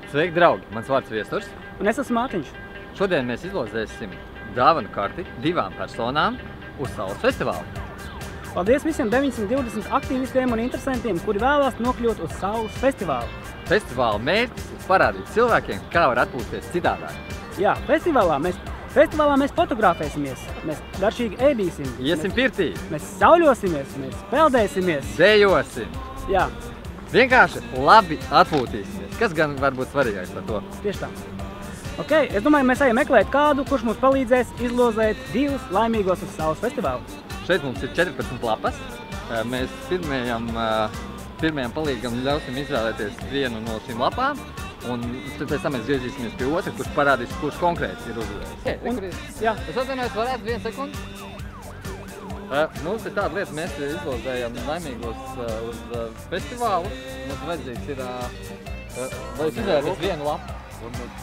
Sveiki, draugi! Mans vārds Viesturs. Un es esmu Mārtiņš. Šodien mēs izlozēsim dāvanu karti 2 personām uz Saules festivālu. Paldies visiem 920 aktīvistiem un interesantiem, kuri vēlās nokļūt uz Saules festivālu. Festivāla mērķis ir parādīt cilvēkiem, kā var atpūsties citādāk. Jā, festivālā mēs fotografēsimies, mēs garšīgi ēdīsim. Iesim pirtī. Mēs sauļosimies, mēs peldēsimies. Dejosim. Jā. Vienkārši labi atpūtīsimies. Kas gan var būt svarīgais par to? Tieši tā. Ok, es domāju, mēs ejam meklēt kādu, kurš mums palīdzēs izlozēt 2 laimīgos uz Saules festivālu. Šeit mums ir 14 lapas. Mēs pirmajam palīgam ļausim izvēlēties vienu no šīm lapām. Un pēc tam mēs griezīsimies pie otra, kurš parādīs, kurš konkrēti ir uzvarējis. Jā. Es atvainojos, varētu 1 sekundi? Mums ir tāda lieta, mēs izlozējam laimīgos uz festivālu. Mums vajadzīgs ir, vai jūs izvēlēties vienu lapu?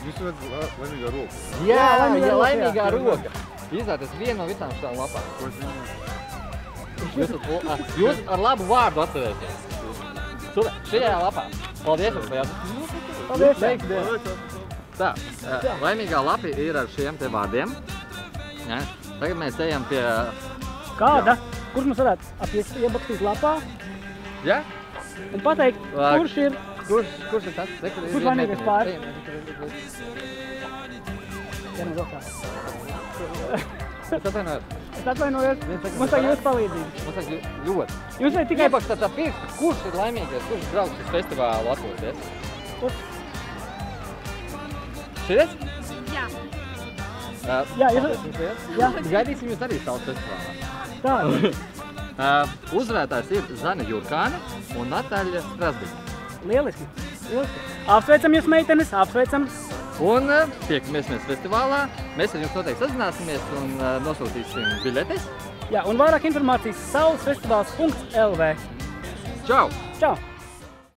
Jūs redzat laimīgā roka? Jā, laimīgā roka. Izvēlēties vienu no visām šādām lapām. Jūs ar labu vārdu atcerēsies. Šajā lapā. Paldies jums, Pajāts. Paldies. Tā, laimīgā lapa ir ar šiem te vārdiem. Tagad mēs ejam pie... Kāda? Kurš mums varētu iebakstīt lapā? Jā? Un pateikt, kurš ir... Kurš ir tas? Kurš laimīgais pāris? Jā, no rokā. Es atvainojos. Es atvainojos. Mums vajag jūs palīdzību. Mums vajag ļoti. Jūs vajag tikai... Iebakstāt tā pirkstu, kurš ir laimīgais, kurš brauks uz festivālu atpūsties? Šies? Jā. Jā, jā. Gaidīsim jūs arī Saules festivālā. Tā. Uzvarētājs ir Zane Jurkāne un Natāļa Strasdiņa. Lieliski. Apsveicam jūs meitenes, apsveicam. Un tiekamies mēs festivālā. Mēs ar jums noteikti sazināsimies un nosūtīsim biļetes. Jā, un vairāk informācijas saulesfestivāls.lv. Čau! Čau!